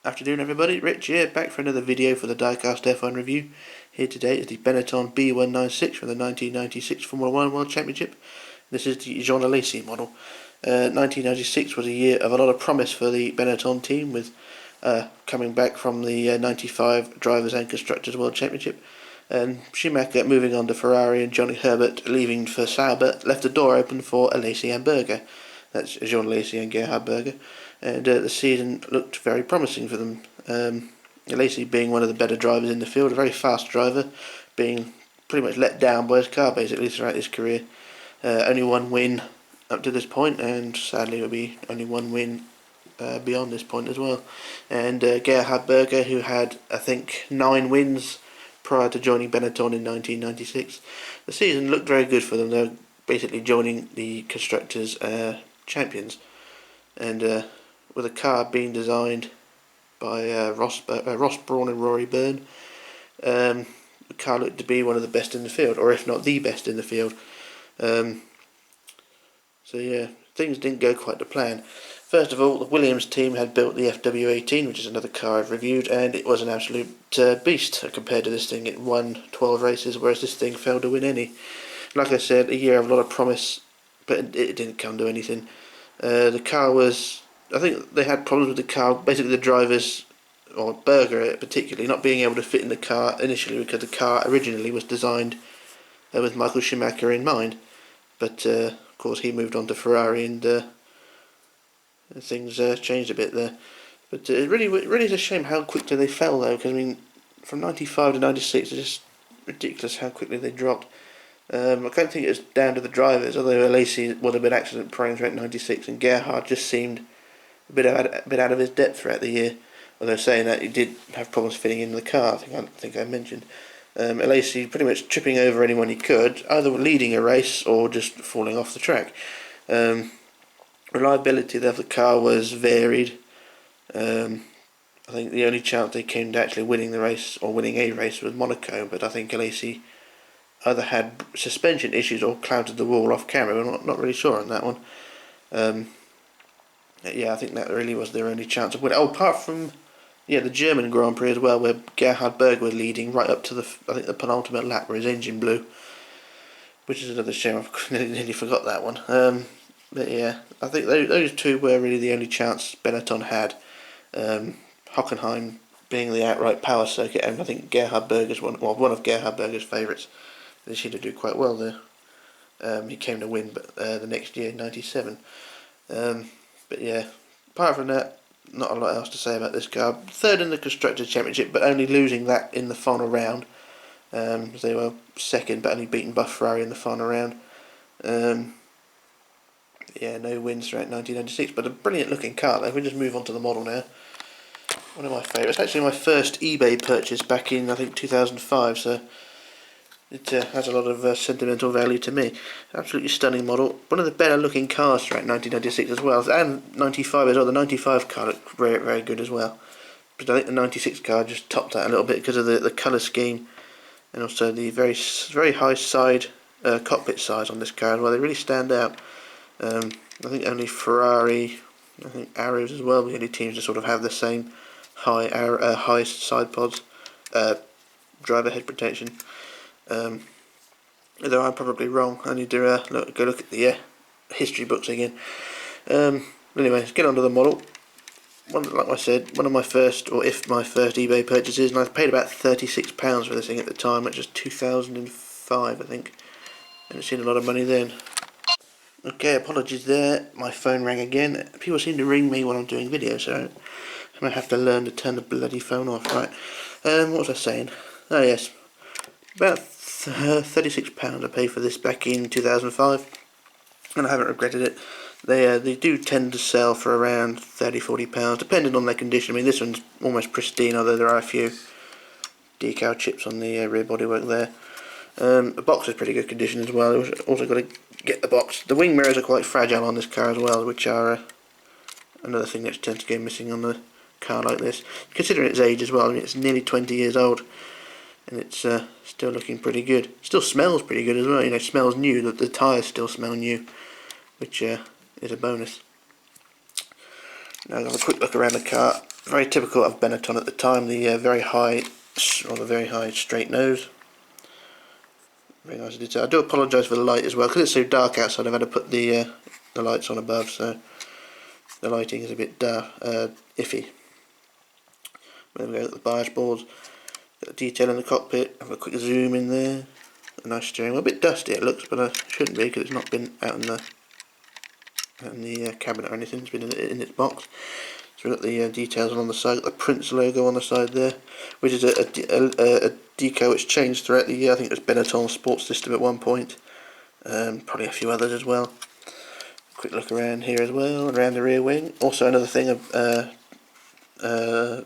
Afternoon everybody, Rich here, back for another video for the Diecast F1 review. Here today is the Benetton B196 from the 1996 Formula 1 World Championship. This is the Jean Alesi model. 1996 was a year of a lot of promise for the Benetton team, with coming back from the 95 Drivers and Constructors World Championship. And Schumacher moving on to Ferrari and Johnny Herbert leaving for Sauber left the door open for Alesi and Berger. That's Jean Alesi and Gerhard Berger. And the season looked very promising for them. Alesi being one of the better drivers in the field, a very fast driver, being pretty much let down by his car basically throughout his career. Only one win up to this point, and sadly it will be only one win beyond this point as well. And Gerhard Berger, who had I think 9 wins prior to joining Benetton in 1996. The season looked very good for them. They were basically joining the Constructors champions, and with a car being designed by Ross Brawn and Rory Byrne, the car looked to be one of the best in the field, or if not the best in the field. So yeah, things didn't go quite to plan. First of all, the Williams team had built the FW18, which is another car I've reviewed, and it was an absolute beast compared to this thing. It won 12 races, whereas this thing failed to win any. Like I said, a year of a lot of promise, but it didn't come to anything. The car was... I think they had problems with the car, basically the drivers, or Berger particularly, not being able to fit in the car initially, because the car originally was designed with Michael Schumacher in mind. But of course he moved on to Ferrari, and things changed a bit there. But it really is a shame how quickly they fell though, because I mean, from 95 to 96 it's just ridiculous how quickly they dropped. I don't think it was down to the drivers, although Alesi would have been accident prone throughout 96, and Gerhard just seemed a bit out of his depth throughout the year. Although saying that, he did have problems fitting in the car, I think I mentioned. Alesi pretty much tripping over anyone he could, either leading a race or just falling off the track. Reliability of the car was varied. I think the only chance they came to actually winning the race, or winning a race, was Monaco, but I think Alesi either had suspension issues or clouded the wall off camera. I'm not really sure on that one. Yeah, I think that really was their only chance of winning. Oh, apart from the German Grand Prix as well, where Gerhard Berger was leading right up to the penultimate lap where his engine blew, which is another shame. I nearly forgot that one. But yeah, I think those two were really the only chance Benetton had. Hockenheim being the outright power circuit, and I think Gerhard Berger's one of Gerhard Berger's favourites. They seemed to do quite well there. He came to win, but the next year, 97. But yeah, apart from that, not a lot else to say about this car. Third in the Constructors' Championship, but only losing that in the final round. They were second, but only beaten by Ferrari in the final round. Yeah, no wins throughout 1996, but a brilliant looking car though. We'll just move on to the model now. One of my favourites. Actually my first eBay purchase back in, I think, 2005, so it has a lot of sentimental value to me. Absolutely stunning model. One of the better looking cars throughout 1996 as well, and 95 as well. The 95 car looked very, very good as well. But I think the 96 car just topped that a little bit because of the colour scheme, and also the very, very high side cockpit size on this car as well. They really stand out. I think only Ferrari, I think Arrows as well, the only teams to sort of have the same high side pods, driver head protection. Although I'm probably wrong. I need to go look at the history books again. Anyway, let's get on to the model. Like I said, one of my first, or if my first eBay purchases, and I paid about £36 for this thing at the time, which was 2005 I think, and it's seen a lot of money then. Okay, apologies there, my phone rang again. People seem to ring me when I'm doing videos, so I'm going to have to learn to turn the bloody phone off. Right, what was I saying? Oh yes, about £36 I paid for this back in 2005, and I haven't regretted it. They do tend to sell for around £30–40, depending on their condition. I mean, this one's almost pristine, although there are a few decal chips on the rear bodywork there. The box is pretty good condition as well. Also got to get the box. The wing mirrors are quite fragile on this car as well, which are another thing that tends to go missing on a car like this. Considering its age as well, I mean, it's nearly 20 years old, and it's still looking pretty good. Still smells pretty good as well. You know, it smells new. The tyres still smell new, which is a bonus. Now I'll have a quick look around the car. Very typical of Benetton at the time, the very high straight nose. Very nice detail. I do apologise for the light as well, because it's so dark outside. I've had to put the lights on above, so the lighting is a bit iffy. There we go, the barge boards, got the detail in the cockpit. Have a quick zoom in there. A nice steering wheel, a bit dusty it looks, but it shouldn't be because it's not been out in the cabinet or anything. It's been in its box. So we've got the details on the side, got the Prince logo on the side there, which is a decal which changed throughout the year. I think it was Benetton Sports System at one point, probably a few others as well. Quick look around here as well, around the rear wing. Also another thing another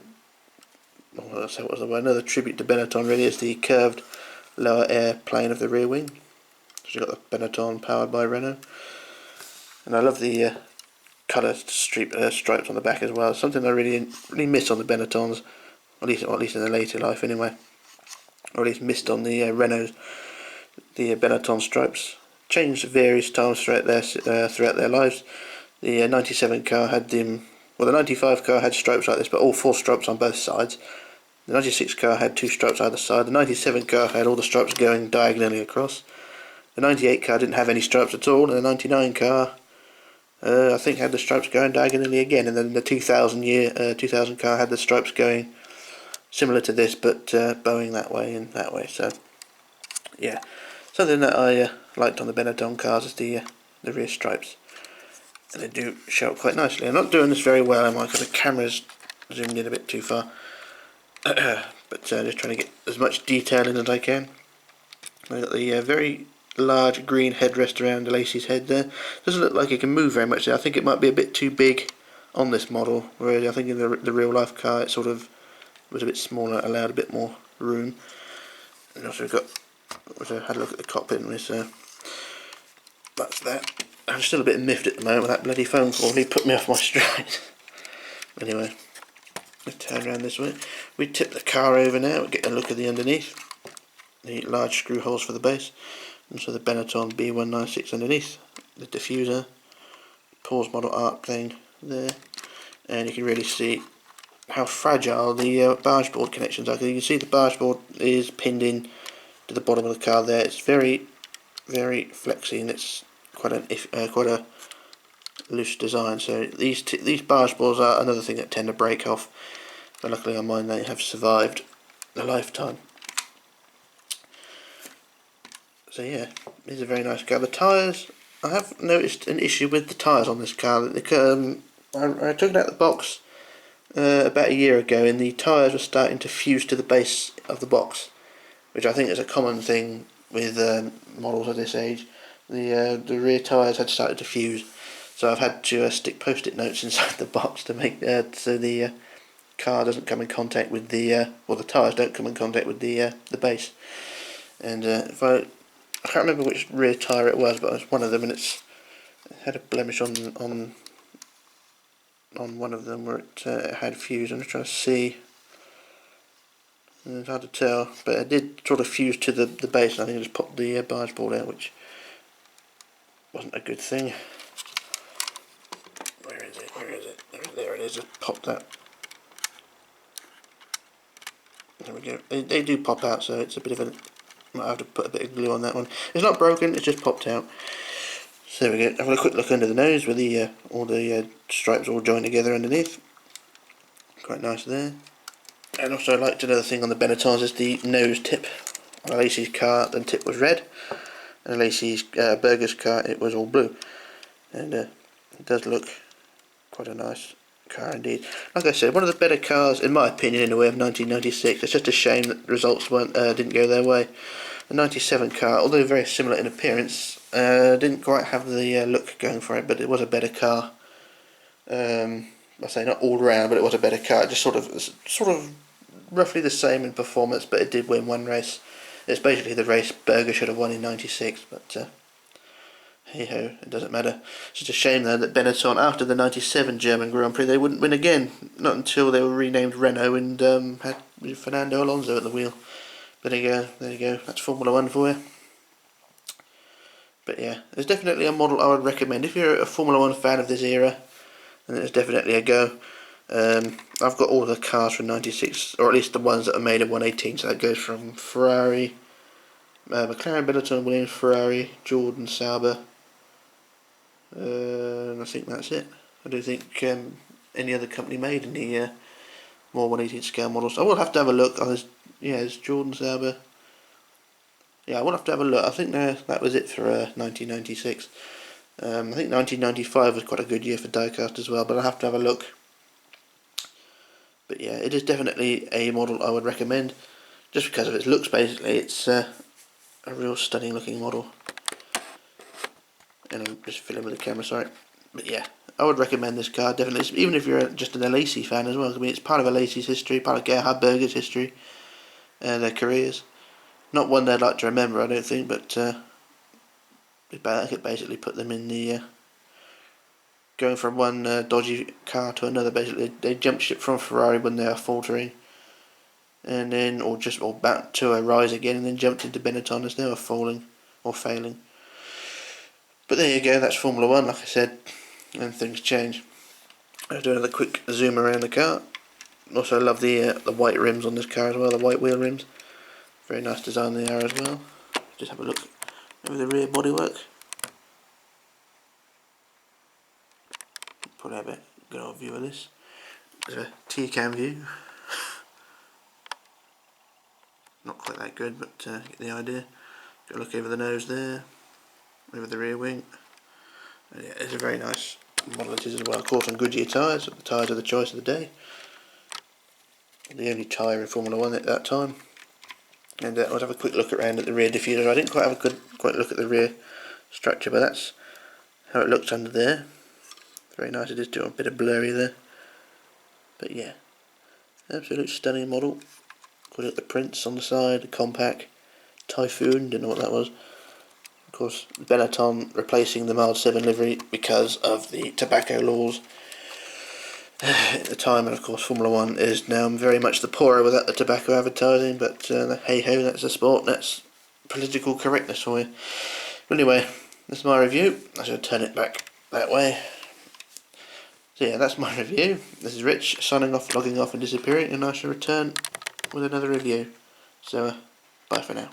tribute to Benetton really is the curved lower air plane of the rear wing. So you've got the Benetton powered by Renault, and I love the colour stripes on the back as well. Something I really miss on the Benettons, at least in the later life anyway, or at least missed on the Renaults. The Benetton stripes changed various times throughout their lives. The 97 car had the 95 car had stripes like this, but all 4 stripes on both sides. The 96 car had 2 stripes either side. The 97 car had all the stripes going diagonally across. The 98 car didn't have any stripes at all, and the 99 car I think had the stripes going diagonally again, and then the 2000 car had the stripes going similar to this, but bowing that way and that way. So yeah, something that I liked on the Benetton cars is the rear stripes, and they do show up quite nicely. I'm not doing this very well, am I? Because the camera's zoomed in a bit too far. But just trying to get as much detail in as I can. I've got the very large green headrest around Alesi's head there. Doesn't look like it can move very much there. I think it might be a bit too big on this model, whereas I think in the real life car it sort of was a bit smaller, allowed a bit more room. And also had a look at the cockpit and this. That's that. I'm still a bit miffed at the moment with that bloody phone call. He put me off my stride. Anyway, let's turn around this way. We tip the car over now. We get a look at the underneath. The large screw holes for the base. And so the Benetton B196 underneath, the diffuser, Paul's model arc thing there, and you can really see how fragile the barge board connections are. Because you can see the barge board is pinned in to the bottom of the car there. It's very, very flexy, and it's quite a loose design. So these barge boards are another thing that tend to break off, but luckily on mine they have survived the lifetime. So yeah, these are very nice car. The tyres, I have noticed an issue with the tyres on this car. I took it out of the box about a year ago, and the tyres were starting to fuse to the base of the box, which I think is a common thing with models of this age. The rear tyres had started to fuse, so I've had to stick post-it notes inside the box to make so the car doesn't come in contact with the tyres don't come in contact with the base. And I can't remember which rear tyre it was, but it was one of them, and it had a blemish on one of them where it had fused. I'm just trying to see. It's hard to tell, but it did sort of fuse to the base, and I think it just popped the barge board out, which wasn't a good thing. Where is it? There it is. It popped out. There we go. They do pop out, so it's a bit of a... Might have to put a bit of glue on that one. It's not broken, it's just popped out. So there we go. Have a quick look under the nose with the all the stripes all joined together underneath. Quite nice there. And also I liked another thing on the Benettons is the nose tip. On Alesi's car the tip was red, and Alesi's Burger's car it was all blue. And it does look quite a nice car indeed. Like I said, one of the better cars in my opinion in the way of 1996. It's just a shame that the results didn't go their way. The 97 car, although very similar in appearance, didn't quite have the look going for it, but it was a better car. I say not all round, but it was a better car. Just sort of roughly the same in performance, but it did win one race. It's basically the race Berger should have won in 96, but hey ho, it doesn't matter. It's just a shame though that Benetton, after the 97 German Grand Prix, they wouldn't win again. Not until they were renamed Renault and had Fernando Alonso at the wheel. But there you go, that's Formula 1 for you. But yeah, there's definitely a model I would recommend. If you're a Formula 1 fan of this era, then it's definitely a go. I've got all the cars from '96, or at least the ones that are made in 118. So that goes from Ferrari, McLaren, Benetton, Williams, Ferrari, Jordan, Sauber, and I think that's it. I don't think any other company made any more 118 scale models. I will have to have a look. Oh, there's Jordan, Sauber. Yeah, I will have to have a look. I think that was it for 1996. I think 1995 was quite a good year for diecast as well, but I'll have to have a look. But yeah, it is definitely a model I would recommend, just because of its looks. Basically, it's a real stunning looking model. And I'm just filling with the camera, sorry. But yeah, I would recommend this car definitely, even if you're just an Alesi fan as well. I mean, it's part of Alesi's history, part of Gerhard Berger's history, their careers. Not one they'd like to remember, I don't think, but I could basically put them in the going from one dodgy car to another. Basically, they jumped ship from Ferrari when they are faltering, and then or back to a rise again, and then jumped into Benetton as they were falling or failing. But there you go, that's Formula 1, like I said, and things change. I'll do another quick zoom around the car. Also, I love the white rims on this car as well, the white wheel rims. Very nice design they are as well. Just have a look over the rear bodywork. Probably have a good old view of this. There's a T-cam view. Not quite that good, but get the idea. Got a look over the nose there, over the rear wing. And yeah, it's a very nice model it is as well. Of course, on Goodyear tyres. The tyres are the choice of the day. The only tyre in Formula 1 at that time. And I'll have a quick look around at the rear diffuser. I didn't quite have a quite look at the rear structure, but that's how it looks under there. Very nice. It is doing a bit of blurry there, but yeah, absolute stunning model. Got the prints on the side, the compact, Typhoon. Didn't know what that was. Of course, Benetton replacing the Mild 7 livery because of the tobacco laws at the time, and of course Formula 1 is now very much the poorer without the tobacco advertising, but hey ho, that's a sport, that's political correctness for you. But anyway, that's my review. I should turn it back that way. So yeah, that's my review. This is Rich, signing off, logging off and disappearing, and I shall return with another review. So, bye for now.